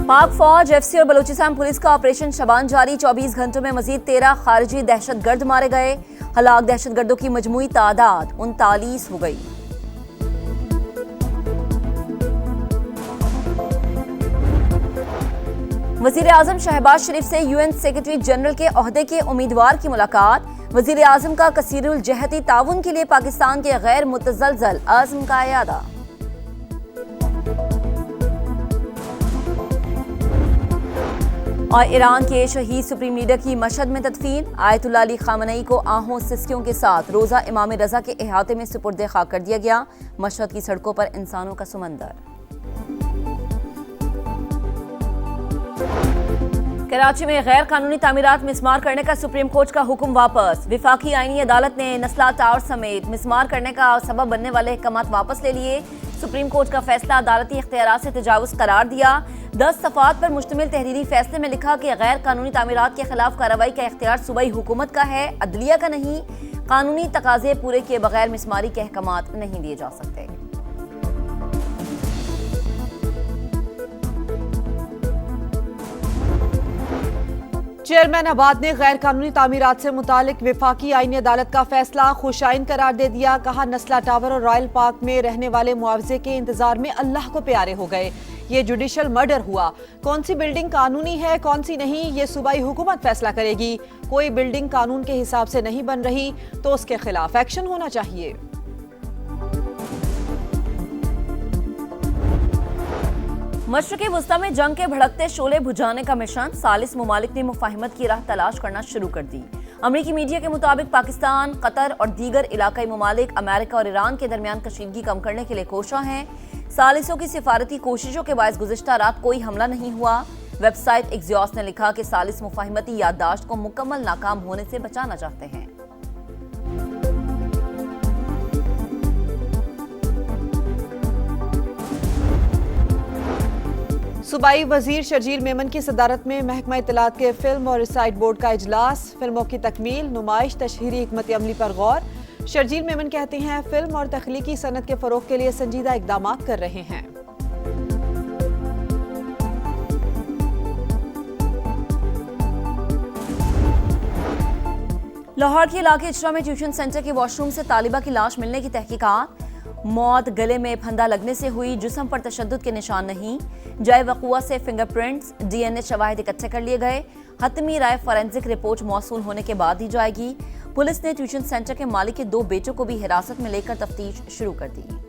पाक फौज, एफसी और बलूचिस्तान पुलिस का ऑपरेशन शबान जारी। 24 घंटों में मजीद 13 खारजी दहशतगर्द मारे गए। हलाक दहशतगर्दों की मजमूई तादाद 39 हो गई। वजीर आजम शहबाज शरीफ से यूएन सेक्रेटरी जनरल के ओहदे के उम्मीदवार की मुलाकात। वजीर आजम का कसीरुल जहती ताउन के लिए पाकिस्तान के गैर मुतज़लज़ल आज़म का इयादा। और ईरान के शहीद सुप्रीम लीडर की मशहद में तदफीन। आयतुल्लाह अली खामनई को आहों सिस्कियों के साथ रोजा इमाम रजा के अहाते में सुपुर्द खाक कर दिया गया। मशहद की सड़कों पर इंसानों का समंदर। कराची में गैर कानूनी तामीरात मिसमार करने का सुप्रीम कोर्ट का हुक्म वापस। विफाकी आईनी अदालत ने नस्ला टावर समेत मिसमार करने का सबब बनने वाले अहकामात वापस ले लिए। सुप्रीम कोर्ट का फैसला अदालती इख्तियारात से तजावुज करार दिया। 10 सफ़ात पर मुश्तमिल तहरीरी फैसले में लिखा कि गैर कानूनी तामीरात के खिलाफ कार्रवाई का इख्तियार सूबाई हुकूमत का है, अदलिया का नहीं। कानूनी तकाजे पूरे किए बगैर मिसमारी के अहकामात नहीं दिए जा सकते। चेयरमैन आबाद ने गैर कानूनी तामीरात से मुतालिक विफाकी आईनी अदालत का फैसला खुशाइन करार दे दिया। कहा, नस्ला टावर और रॉयल पार्क में रहने वाले मुआवजे के इंतजार में अल्लाह को प्यारे हो गए। ये जुडिशल मर्डर हुआ। कौन सी बिल्डिंग कानूनी है, कौन सी नहीं, ये सूबाई हुकूमत फैसला करेगी। कोई बिल्डिंग कानून के हिसाब से नहीं बन रही तो उसके खिलाफ एक्शन होना चाहिए। मशरक़ी वुस्ता में जंग के भड़कते शोले बुझाने का मिशन। सालिस मुमालिक ने मुफाहिमत की राह तलाश करना शुरू कर दी। अमरीकी मीडिया के मुताबिक पाकिस्तान, कतर और दीगर इलाकाई मुमालिक अमेरिका और ईरान के दरमियान कशीदगी कम करने के लिए कोशा हैं। सालिसों की सिफारती कोशिशों के बायस गुज़िश्ता रात कोई हमला नहीं हुआ। वेबसाइट एक्सियोस ने लिखा कि सालिस मुफाहिमती याददाश्त को मुकम्मल नाकाम होने से बचाना चाहते हैं। सूबाई वजीर शर्जील मेमन की सदारत में महकमा इत्तलात के फिल्म और रिसाइट बोर्ड का इजलास। फिल्मों की तकमील, नुमाइश, तशहीरी हिकमत अमली पर गौर। शर्जील मेमन कहते हैं फिल्म और तख्लीकी सनत के फरोग के लिए संजीदा इकदाम कर रहे हैं। लाहौर के इलाके इचरा में ट्यूशन सेंटर के वॉशरूम से तालिबा की लाश मिलने की तहकीकात। मौत गले में फंदा लगने से हुई, जिस्म पर तशद्दुद के निशान नहीं। जाए वक़ुआ से फिंगरप्रिंट्स, डीएनए शवाहिद इकट्ठे कर लिए गए। हतमी राय फॉरेंसिक रिपोर्ट मौसूल होने के बाद दी जाएगी। पुलिस ने ट्यूशन सेंटर के मालिक के 2 बेटों को भी हिरासत में लेकर तफ्तीश शुरू कर दी।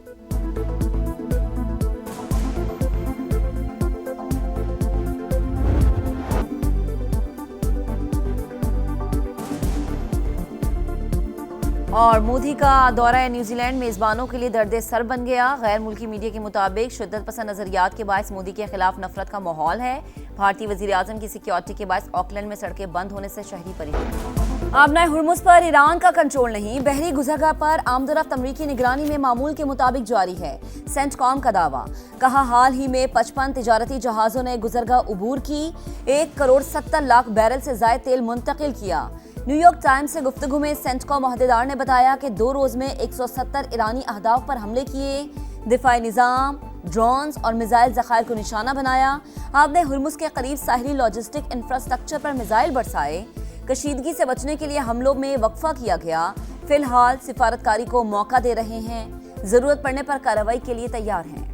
और मोदी का दौरा न्यूजीलैंड मेजबानों के लिए दर्द सर बन गया। गैर मुल्की मीडिया के मुताबिक शिद्दत पसंद नजरियात के बायस मोदी के खिलाफ नफरत का माहौल है। भारतीय वजीर आजम की सिक्योरिटी के बायस ऑकलैंड में सड़कें बंद होने से शहरी परेशान। आबनाए हुर्मुज़ पर ईरान का कंट्रोल नहीं। बहरी गुज़रगाह पर आमदरफ्त अमरीकी निगरानी में मामूल के मुताबिक जारी है। सेंटकॉम का दावा। कहा, हाल ही में 55 तिजारती जहाज़ों ने गुज़रगाह उबूर की। 1 करोड़ 70 लाख बैरल से ज़ायद तेल मुंतकिल किया। न्यूयॉर्क टाइम्स से गुफ्तगू में सेंटकॉम अहदेदार ने बताया कि 2 रोज में 170 ईरानी अहदाफ पर हमले किए। दिफाई निज़ाम, ड्रोन्स और मिसाइल ज़खायर को निशाना बनाया। आपने हुर्मुज़ के करीब साहिली लॉजिस्टिक इंफ्रास्ट्रक्चर पर मिसाइल बरसाए। कशीदगी से बचने के लिए हमलों में वक्फा किया गया। फिलहाल सिफारतकारी को मौका दे रहे हैं। जरूरत पड़ने पर कार्रवाई के लिए तैयार हैं।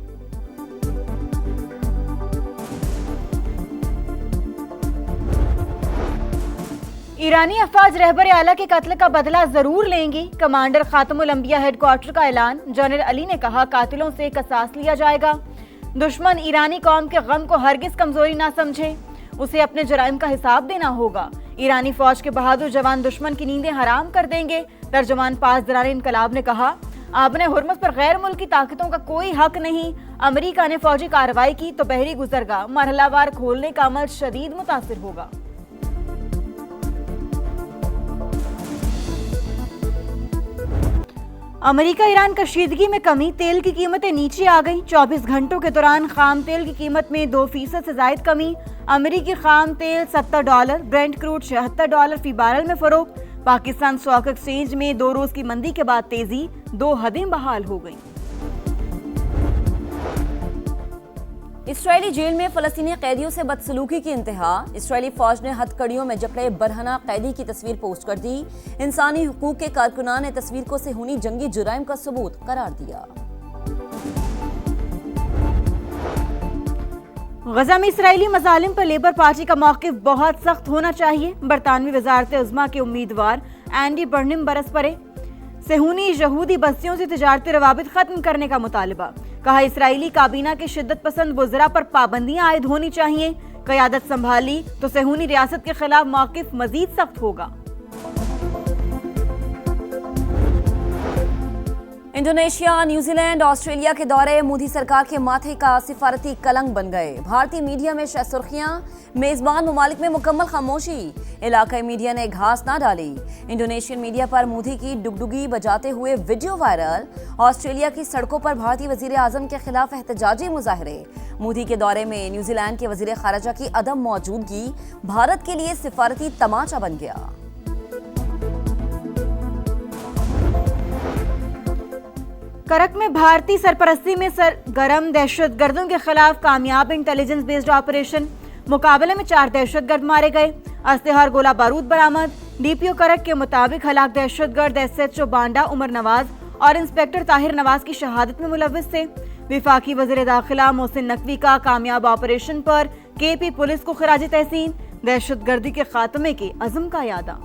ईरानी अफवाज रहबर आला के कत्ल का बदला जरूर लेंगी। कमांडर खातमुल अंबिया हेडक्वार्टर का ऐलान। जनरल अली ने कहा, कातिलों से कसास लिया जाएगा। दुश्मन ईरानी कौम के गम को हरगिज कमजोरी ना समझे, उसे अपने जराइम का हिसाब देना होगा। ईरानी फौज के बहादुर जवान दुश्मन की नींदें हराम कर देंगे। तर्जुमान पास दरार इनकलाब ने कहा, आपने हुर्मुज़ पर गैर मुल्की ताकतों का कोई हक नहीं। अमेरिका ने फौजी कार्रवाई की तो बहरी गुजरगाह मरहलावार खोलने का अमल शदीद मुतासिर होगा। अमेरिका ईरान कशीदगी में कमी। तेल की कीमतें नीचे आ गई। 24 घंटों के दौरान खाम तेल की कीमत में 2% से जायद कमी। अमेरिकी खाम तेल $70, ब्रेंट क्रूड $76 फी बैरल में फरोख्त। पाकिस्तान स्टॉक एक्सचेंज में 2 रोज की मंदी के बाद तेजी, 2 हदें बहाल हो गई। इसराइली जेल में फलस्तीनी कैदियों से बदसलूकी की इंतहा। इसराइली फौज ने हथकड़ियों में जकड़े बरहना कैदी की तस्वीर पोस्ट कर दी। इंसानी हुकूक के कारकुनान ने तस्वीर को सेहूनी जंगी जुराइम का सबूत करार दिया। गजा में इसराइली मजालिम पर लेबर पार्टी का मौक़िफ़ बहुत सख्त होना चाहिए। बरतानवी वजारत उज़्मा के उम्मीदवार एंडी बर्निम बरस पड़े। सेहूनी यहूदी बस्तियों से तिजारती रवाबित खत्म करने का मुतालबा। कहा इसराइली काबीना के शिद्दत पसंद वज़रा पर पाबंदियां आयद होनी चाहिए। क़यादत संभाली तो सेहूनी रियासत के खिलाफ मौक़िफ़ मजीद सख्त होगा। इंडोनेशिया, न्यूजीलैंड, ऑस्ट्रेलिया के दौरे मोदी सरकार के माथे का सिफारती कलंक बन गए। भारतीय मीडिया में शह सुर्खियां, मेजबान ममालिक में मुकम्मल खामोशी। इलाकाई मीडिया ने घास ना डाली। इंडोनेशियन मीडिया पर मोदी की डुगडुगी बजाते हुए वीडियो वायरल। ऑस्ट्रेलिया की सड़कों पर भारतीय वजीर आजम के खिलाफ एहतजाजी मुजाहरे। मोदी के दौरे में न्यूजीलैंड के वजीर खारजा की अदम मौजूदगी भारत के लिए सिफारती तमाचा बन गया। करक में भारतीय सरपरस्ती में सरगर्म दहशतगर्दों के खिलाफ कामयाब इंटेलिजेंस बेस्ड ऑपरेशन। मुकाबले में 4 दहशतगर्द मारे गए। असलहा और गोला बारूद बरामद। डीपीओ करक के मुताबिक हलाक दहशतगर्द SHO बांडा उमर नवाज और इंस्पेक्टर ताहिर नवाज की शहादत में मुलव्विस थे। विफाकी वज़ीर दाखिला मोहसिन नकवी का कामयाब ऑपरेशन पर KP पुलिस को खराज तहसीन। दहशतगर्दी के खात्मे के अज़म का यादा।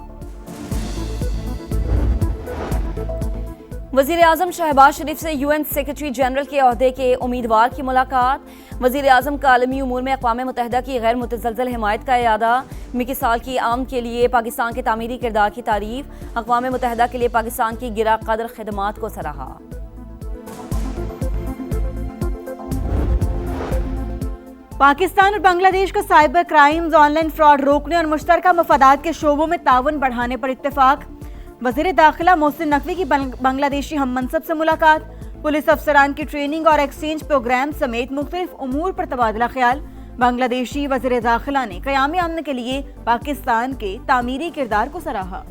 वजीर आजम शहबाज शरीफ से UN सेक्रेटरी जनरल के ओहदे के उम्मीदवार की मुलाकात। वजीर आजम का आलमी उमूर में अक़वाम मुत्तहिदा की गैर मुतज़लज़ल हिमायत का इरादा। मिकी साल की आम के लिए पाकिस्तान के तामीरी किरदार की तारीफ। अक़वाम मुत्तहिदा के लिए पाकिस्तान की गिरा कदर खिदमात को सराहा। पाकिस्तान और बांग्लादेश का साइबर क्राइम्स, ऑनलाइन फ्रॉड रोकने और मुश्तरका मफादात के शोबों में ताउन बढ़ाने पर इत्तेफाक। वज़ीर दाखिला मोहसिन नकवी की बांग्लादेशी हम मनसब से मुलाकात। पुलिस अफसरान की ट्रेनिंग और एक्सचेंज प्रोग्राम समेत मुख्तलिफ उमूर पर तबादला ख्याल। बांग्लादेशी वज़ीर दाखिला ने क़याम अमन के लिए पाकिस्तान के तामीरी किरदार को सराहा।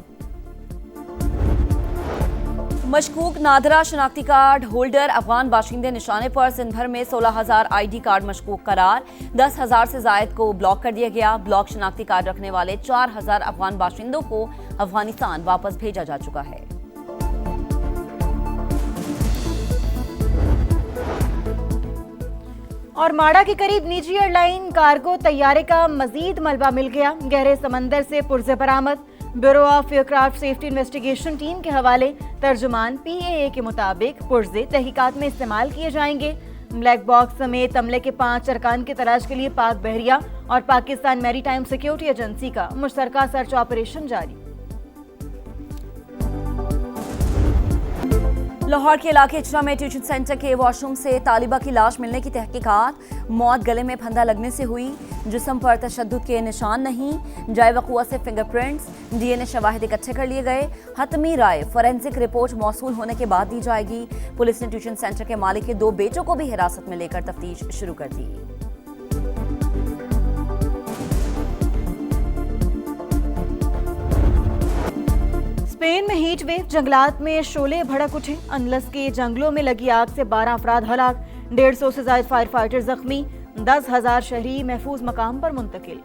मशकूक नादरा शनाख्ती कार्ड होल्डर अफगान बाशिंदे निशाने पर सिंध भर में 16,000 ID कार्ड मशकूक करार। 10,000 से जायद को ब्लॉक कर दिया गया। ब्लॉक शनाख्ती कार्ड रखने वाले 4,000 अफगान बाशिंदों को अफगानिस्तान वापस भेजा जा चुका है। और माड़ा के करीब निजी एयरलाइन कार्गो तैयारे का मजीद मलबा मिल गया। गहरे समंदर से पुर्जे बरामद। Bureau of aircraft safety investigation team के हवाले तर्जुमान PAA के मुताबिक पुर्जे तहकीकात में इस्तेमाल किए जाएंगे। ब्लैक बॉक्स समेत अमले के 5 अरकान की तलाश के लिए पाक बहरिया और पाकिस्तान मैरीटाइम सिक्योरिटी एजेंसी का मुश्तरका सर्च ऑपरेशन जारी। लाहौर के इलाके इचरा में ट्यूशन सेंटर के वॉशरूम से तालिबा की लाश मिलने की तहकीकात। मौत गले में फंदा लगने से हुई। जिस्म पर तशद्दुद के निशान नहीं। जाए वक़ुआ से फिंगरप्रिंट्स, DNA शवाहिद इकट्ठे कर लिए गए। हतमी राय फॉरेंसिक रिपोर्ट मौसूल होने के बाद दी जाएगी। पुलिस ने ट्यूशन सेंटर के मालिक के 2 बेटों को भी हिरासत में लेकर तफ्तीश शुरू कर दी। स्पेन में हीट वेव, जंगलात में शोले भड़क उठे। अनलस के जंगलों में लगी आग से 12 अफराद हलाक। 150 से ज्यादा फायर फाइटर जख्मी। 10,000 शहरी महफूज मकाम पर मुंतकिल।